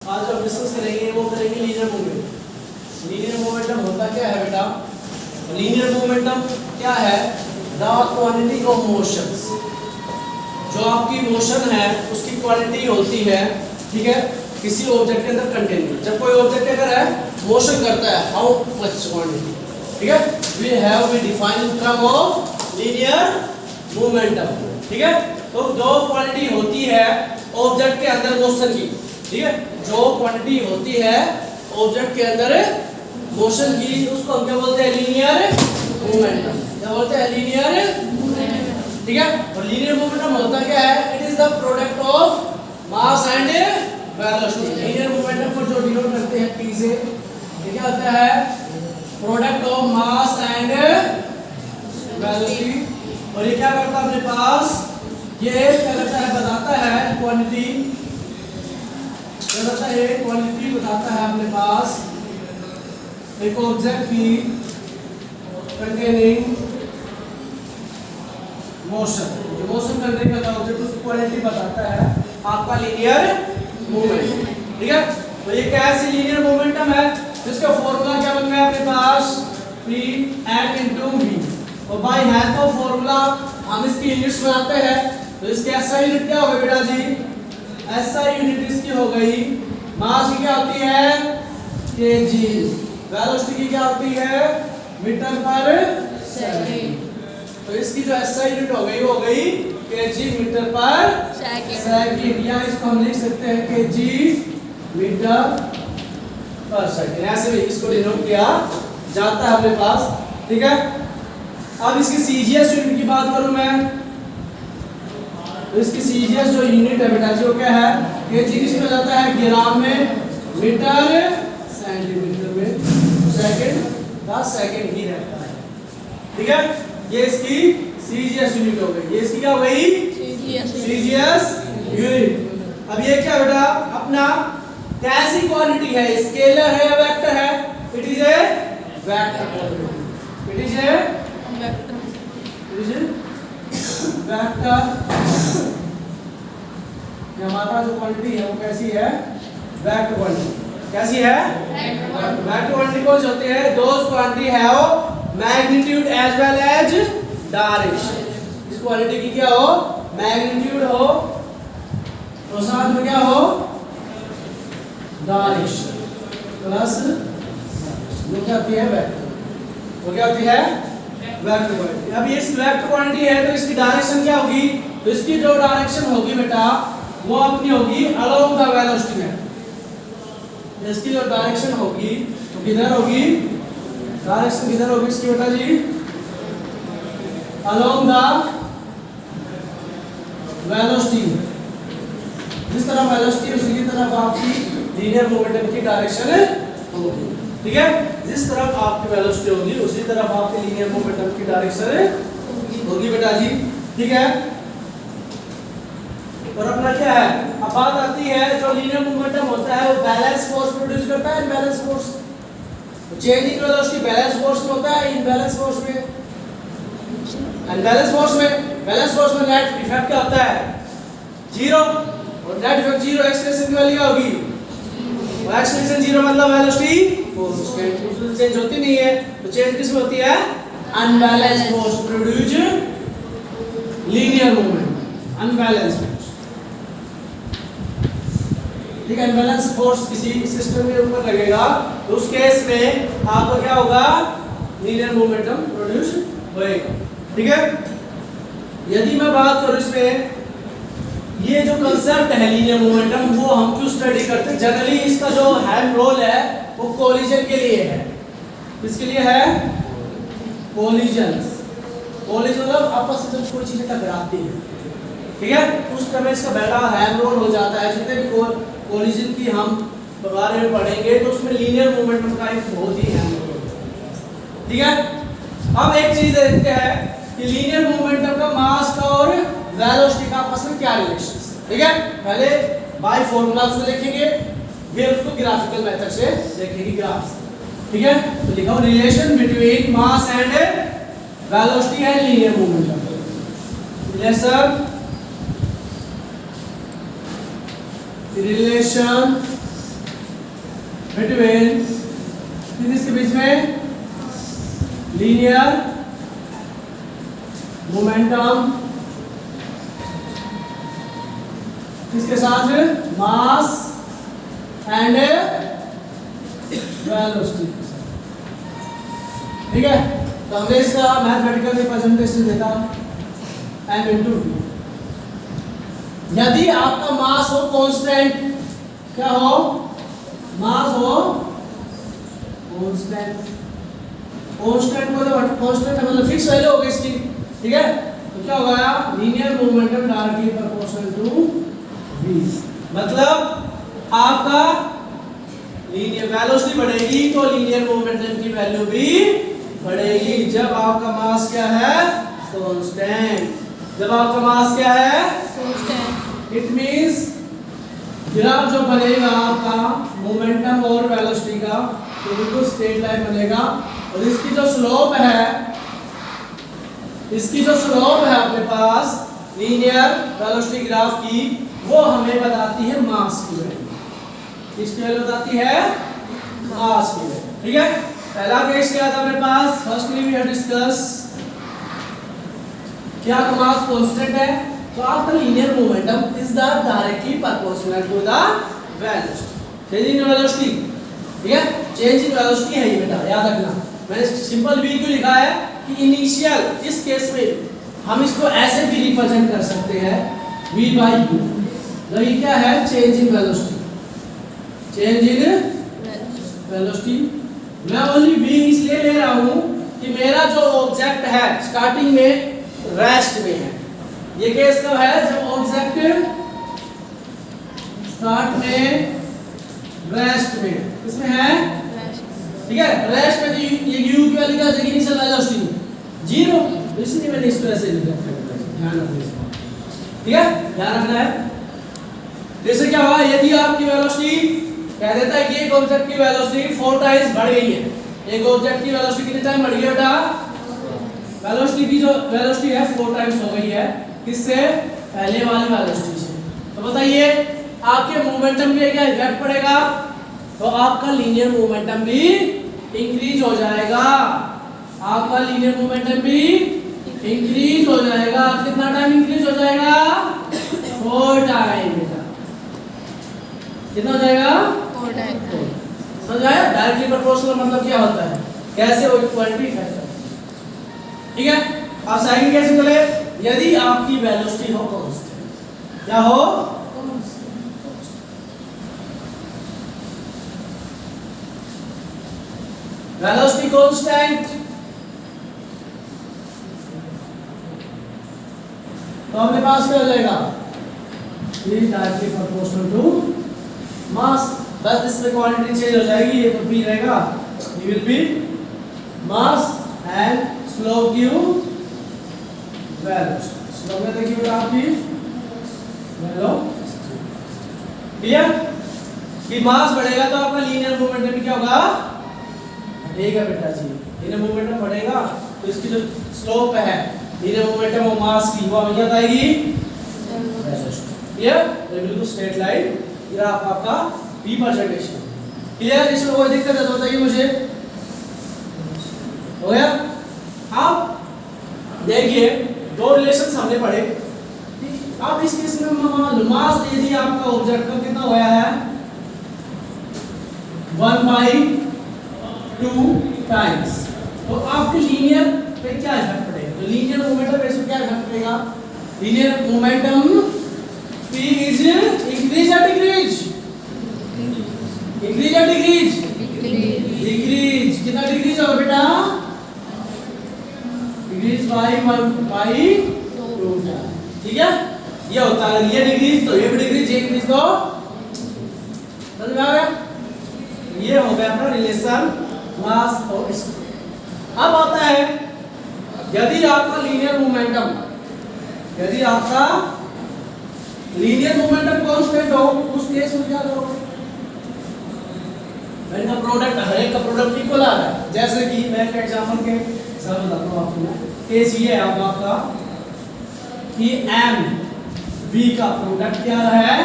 आज हम डिस्कस करेंगे वो करेंगे लीनियर मोमेंटम। लीनियर मोमेंटम होता क्या है बेटा? लीनियर मोमेंटम क्या है? द क्वांटिटी ऑफ मोशंस, जो आपकी मोशन है उसकी क्वांटिटी होती है, ठीक है, किसी ऑब्जेक्ट के अंदर कंटेन। जब कोई ऑब्जेक्ट अगर है मोशन करता है, हाउ मच क्वांटिटी, ठीक है, we define in term of linear momentum, ठीक है। तो दो क्वांटिटी होती है ऑब्जेक्ट के अंदर मोशन की, ठीक है, जो क्वांटिटी होती है ऑब्जेक्ट के अंदर मोशन की, उसको हम क्या बोलते हैं? Linear momentum. क्या बोलते हैं? लीनियर मोमेंटम, ठीक है। और लीनियर मोमेंटम होता क्या है? It is the product of mass and velocity. Linear momentum को जो डिनोट करते हैं P से, ये क्या होता है? Product of mass and velocity. और ये क्या करता है अपने पास? ये क्या करता है? बताता है क्वांटिटी, बताता है क्वांटिटी, बताता है अपने पास एक ऑब्जेक्ट की कंटेनिंग मोशन। जो मोशन करने का ऑब्जेक्ट उसकी क्वांटिटी बताता है आपका लीनियर मोमेंट, ठीक है। तो ये कैसी लीनियर मोमेंटम है? इसका फॉर्मूला क्या बन गया अपने पास? P m into v। और बाय हेल्प ऑफ फॉर्मूला हम इसकी यूनिट्स बनाते हैं। तो इसके एसआई यूनिट क्या होगा बेटा जी? एसआई यूनिट इसकी हो गई, मास की क्या होती है? केजी। वेलोसिटी की क्या होती है? मीटर पर सेकंड। तो इसकी जो एसआई यूनिट हो गई केजी मीटर पर सेकंड, या इसको हम लिख सकते हैं केजी मीटर पर सेकंड। ऐसे भी इसको डिनोट किया जाता है अपने पास, ठीक है। अब इसकी सीजीएस यूनिट की बात करूं मैं, तो इसकी सीजीएस जो यूनिट है बेटा जी वो क्या है? केजी किस में जाता है? ग्राम में, मीटर सेंटीमीटर में, सेकंड का सेकंड ही रहता है, ठीक है। ये इसकी सीजीएस यूनिट हो गई। ये इसकी क्या हो गई? CGS unit. अब ये क्या बेटा? अपना कैसी क्वांटिटी है? स्केलर है या वेक्टर है? It is a vector quantity. It is a vector. हमारा जो क्वांटिटी है वो कैसी है? Vector quantity. कैसी है? वेक्टर क्वांटिटी कौन सी होती है? Those quantity have magnitude as well as direction. इस क्वांटिटी की क्या हो? मैग्नीट्यूड हो और साथ में क्या हो? डायरेक्शन प्लस जो क्या होती है? वेक्टर। वो क्या होती है? Vector quantity. अब ये इस वेक्टर क्वांटिटी है तो इसकी डायरेक्शन क्या होगी? तो इसकी जो डायरेक्शन होगी बेटा वो अपनी होगी अलोंग द वेलोसिटी में। इसकी जो डायरेक्शन होगी तो किधर होगी? डायरेक्शन किधर होगी इसकी बेटा जी? Along the velocity. जिस तरफ वेलोसिटी उसी तरफ आपकी लीनियर मोमेंटम की डायरेक्शन होगी, ठीक है। जिस तरफ आपकी वेलोसिटी होगी उसी तरफ आपके लीनियर मोमेंटम की डायरेक्शन होगी बेटा जी, ठीक है। और अपना क्या है? अब बात आती है जो लीनियर मोमेंटम होता है वो बैलेंस फोर्स प्रोड्यूस करता है, imbalance force. Changing velocity balance force में होता है, इनबैलेंस फोर्स में, अनबैलेंस फोर्स में। बैलेंस फोर्स में नेट इफेक्ट क्या होता है? जीरो। और नेट इफेक्ट जीरो, एक्सप्रेशन की वैल्यू क्या होगी? और एक्सप्रेशन जीरो मतलब वेलोसिटी फोर्स के चेंज होती नहीं है। तो चेंज किस में होती है? Unbalance force produce linear moment, unbalance force, ठीक है। अनबैलेंस फोर्स किसी सिस्टम के ऊपर लगेगा तो उस केस में आपका क्या होगा? लीनियर मोमेंटम प्रोड्यूस होएगा, ठीक है। यदि मैं बात करूं इसमें, ये जो कंसेप्ट है लीनियर मोमेंटम वो हम क्यों स्टडी करते हैं? जनरली इसका जो हैंड रोल है वो कोलिजन के लिए है। किसके लिए है? कोलिजन। कोलिजन मतलब आपस में जब कोई चीजें टकराती है, ठीक है, उस समय इसका बड़ा हैंड रोल हो जाता है। जितने भी कोलिजन की हम बारे में पढ़ेंगे तो उसमें लीनियर मोमेंटम का एक बहुत ही हैंड रोल होता है, ठीक है। अब एक चीज देखते हैं कि लीनियर मोमेंटम का मास का और वेलोसिटी का आपस में क्या रिलेशन है, ठीक है। पहले बाय फॉर्मूला से देखेंगे, फिर उसको ग्राफिकल मेथड से देखेंगे, ग्राफ से, ठीक है। तो लिखो relation between mass and velocity and linear momentum. Relation between इसके बीच में लीनियर मोमेंटम इसके साथ मास एंड वेलोसिटी। ठीक है, तो हमने इसका मैथमेटिकल रिप्रेजेंटेशन देखा m into v। यदि आपका मास हो कांस्टेंट, क्या हो, मास हो कांस्टेंट, कांस्टेंट मतलब फिक्स वैल्यू होगी इसकी। ठीक है, तो क्या होगा, linear momentum directly proportional to v। मतलब आपका लीनियर वेलोसिटी बढ़ेगी तो लीनियर मोमेंटम की वैल्यू भी बढ़ेगी। जब आपका मास क्या है, कांस्टेंट। जब आपका मास क्या है, कांस्टेंट, इट मींस ग्राफ जो बनेगा आपका मोमेंटम और वेलोसिटी का, तो बिल्कुल स्ट्रेट लाइन बनेगा। और इसकी जो स्लोप है, इसकी जो स्लोप है अपने पास लीनियर वेलोसिटी ग्राफ की, वो हमें बताती है मास की वैल्यू। किसकी वैल्यू बताती है, मास की वैल्यू। ठीक है, पहला केस क्या था अपने पास, फर्स्टली वी हैव डिस्कस क्या मास कांस्टेंट है, तो आपका linear momentum is the directly proportional to the velocity, change in velocity. ठीक है, चेंज इन वेलोसिटी है ये बेटा, याद रखना। मैंने सिंपल v क्यों लिखा है कि इनिशियल, इस केस में हम इसको ऐसे भी रिप्रेजेंट कर सकते हैं v by u। तो ये क्या है, change in velocity, change in velocity. मैं ओनली v इसलिए ले रहा हूं कि मेरा जो ऑब्जेक्ट है स्टार्टिंग में रेस्ट में है। ये केस कब है, जब ऑब्जेक्ट स्टार्ट में रेस्ट में, इसमें है, ठीक है, रेस्ट में। तो ये u की वैल्यू क्या हो जाएगी, इनिशियल वेलोसिटी 0, इसलिए मैंने इसको ऐसे लिखा है, ध्यान रखना इसको। ठीक है, ध्यान रखना है। जैसे क्या हुआ, यदि आपकी वेलोसिटी कह देता है कि एक ऑब्जेक्ट की वेलोसिटी 4 टाइम्स बढ़ गई है, एक ऑब्जेक्ट की वेलोसिटी कितने टाइम बढ़ गई बेटा, वेलोसिटी की जो वेलोसिटी है 4 टाइम्स हो गई है, किससे, पहले वाली वेलोसिटी से। तो बताइए आपके मोमेंटम पे क्या इफेक्ट पड़ेगा, तो आपका लीनियर मोमेंटम भी इंक्रीज हो जाएगा, आपका लीनियर मोमेंटम भी इंक्रीज हो जाएगा। कितना टाइम इंक्रीज हो जाएगा, 4 टाइम बेटा। कितना हो जाएगा, 4 टाइम। समझ आया, डायरेक्टली प्रोपोर्शनल मतलब क्या होता है, कैसे वो इक्वालिटी इफेक्ट। ठीक है, अब साइन कैसे चले, यदि आपकी वेलोसिटी हो कांस्टेंट, क्या हो, वेलोसिटी कांस्टेंट, तो अपने पास क्या हो जाएगा, is directly proportional to mass. बस इसमें क्वांटिटी चेंज हो जाएगी, ये तो p रहेगा, ये will be mass and slope give velocity. Slope में देखिए बेटा आपकी वेलोसिटी। क्लियर, कि मास बढ़ेगा तो आपका लीनियर मोमेंटम क्या होगा, बढ़ेगा बेटा जी। लीनियर मोमेंटम बढ़ेगा तो इसकी जो स्लोप है लीनियर मोमेंटम और मास की, वो हमें क्या आएगी, वेलोसिटी। क्लियर, बिल्कुल स्ट्रेट लाइन ग्राफ आपका v परसेंटेज। क्लियर, इसमें कोई दिक्कत है तो बताइए मुझे, हो गया। अब देखिए दो रिलेशंस हमने पढ़े। अब इस केस में मास यदि आपका ऑब्जेक्ट का कितना होया है, 1/2 टाइम्स, तो आपके लीनियर पे क्या इफेक्ट पड़ेगा, तो लीनियर मोमेंटम पे इसमें क्या इफेक्ट पड़ेगा, linear momentum p is increase या डिक्रीज, इंक्रीज या डिक्रीज, डिक्रीज। कितना डिक्रीज होगा बेटा, डिक्रीज बाय 1/2। ठीक है, ये होता है, ये डिक्रीज तो ये भी डिक्रीज, ये इंक्रीज तो समझ में आ गया। ये हो गया अपना रिलेशन मास और स्पीड। अब आता है यदि आपका लीनियर मोमेंटम, यदि आपका लीनियर मोमेंटम कांस्टेंट हो, उस केस में क्या करोगे, मैंने प्रोडक्ट, हर एक का प्रोडक्ट इक्वल आ रहा है। जैसे कि मैं एक एग्जांपल के साथ बताता हूं आपको, केस ये है आपका कि m v का प्रोडक्ट क्या है,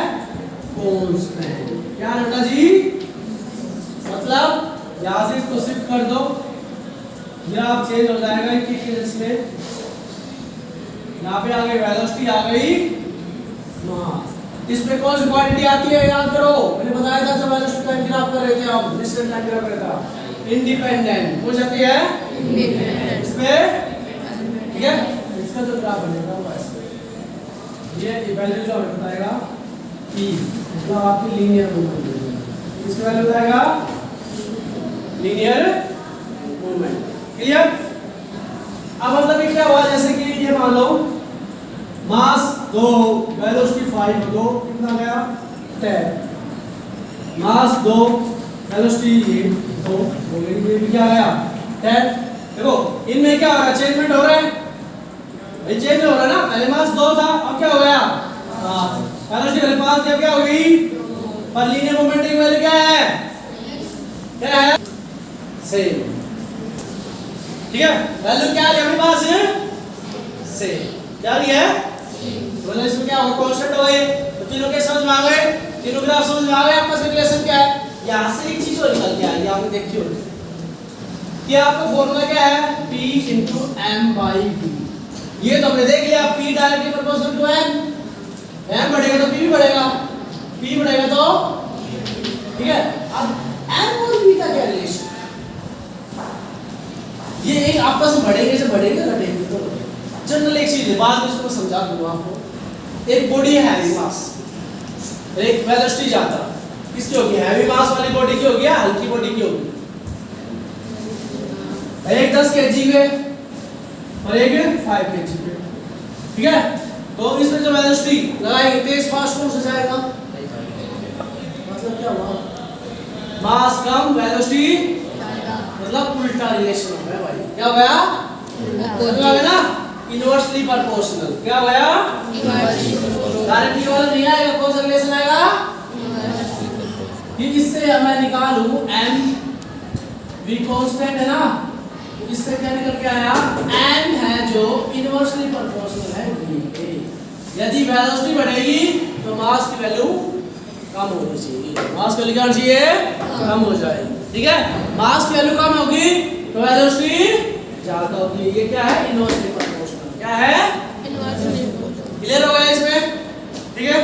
कांस्टेंट। क्या बेटा जी, यहाँ से इसको शिफ्ट कर दो, ये आप चेंज हो जाएगा इसमें, यहाँ पे आ गई वेलोसिटी, आ गई मास। इसमें कौन सी क्वांटिटी आती है याद करो, मैंने बताया था जब वेलोसिटी का ग्राफ कर रहे थे हम, डिस्टेंस लाइन ग्राफ कर रहे था, इंडिपेंडेंट हो जाती है इंडिपेंडेंट इसमें, ठीक है। इसका जो ग्राफ बनेगा वो ऐसे, ये वैल्यू जो हमें बताएगा p, मतलब आपकी लीनियर मूवमेंट, इसकी वैल्यू बताएगा लीनियर मूवमेंट, क्लियर। अब मतलब ये क्या हुआ, जैसे कि ये मान लो मास 2 वेलोसिटी 5 2, कितना गया 10, मास 2 वेलोसिटी ये 2 हो गई, ये भी क्या गया 10। देखो इनमें क्या हो रहा है, चेंजमेंट हो रहा है, ये चेंज हो रहा है ना, पहले मास 2 था, अब क्या हो गया वेलोसिटी पहले 5 थी, अब क्या हो गई, पर लीनियर मोमेंट की वैल्यू क्या है, क्या है सेम, ठीक है। वैल्यू क्या है हमारे पास सेम, क्या लिया है, तो इसमें क्या होगा कांस्टेंट हो गए, तो तीनों के समझ में आ गए, तीनों ग्राफ समझ में आ गए, आपका रिलेशन क्या है। यहां से एक चीज और निकल के आई, आपने देखी होगी कि आपका फॉर्मूला क्या है p * m/v, ये तो हमने देख लिया, p directly proportional to m, m बढ़ेगा तो p भी बढ़ेगा, p बढ़ेगा तो, ठीक है। अब m और v का क्या रिलेशन, ये एक आपस में बढ़ेंगे से बढ़ेंगे घटेंगे, तो जनरल एक चीज है, बाद में इसको समझा दूंगा आपको। एक बॉडी है हैवी मास, एक वेलोसिटी जाता, किसकी होगी, हैवी मास वाली बॉडी की होगी या हल्की बॉडी की होगी, एक 10 kg पे और एक 5 kg पे, ठीक है। तो इसमें जो वेलोसिटी लगाएंगे तेज फास्ट कौन सा जाएगा, मतलब क्या हुआ, मास कम वेलोसिटी, मतलब उल्टा रिलेशन हो गया भाई, क्या हो गया ना, इनवर्सली प्रोपोर्शनल, क्या हो गया डायरेक्टली वाला नहीं आएगा, कौन सा रिलेशन आएगा, कि इससे मैं निकालूं m v कांस्टेंट है ना, इससे क्या निकल के आया n है जो इनवर्सली प्रोपोर्शनल है v के, यदि वेलोसिटी बढ़ेगी तो मास की वैल्यू कम होनी चाहिए, मास की वैल्यू क्या होनी चाहिए, कम हो जाएगी, ठीक है। मास की वैल्यू कम होगी तो वेलोसिटी ज्यादा होगी, ये क्या है इनवर्सली प्रोपोर्शनल, क्या है इनवर्सली, क्लियर हो गया इसमें, ठीक है।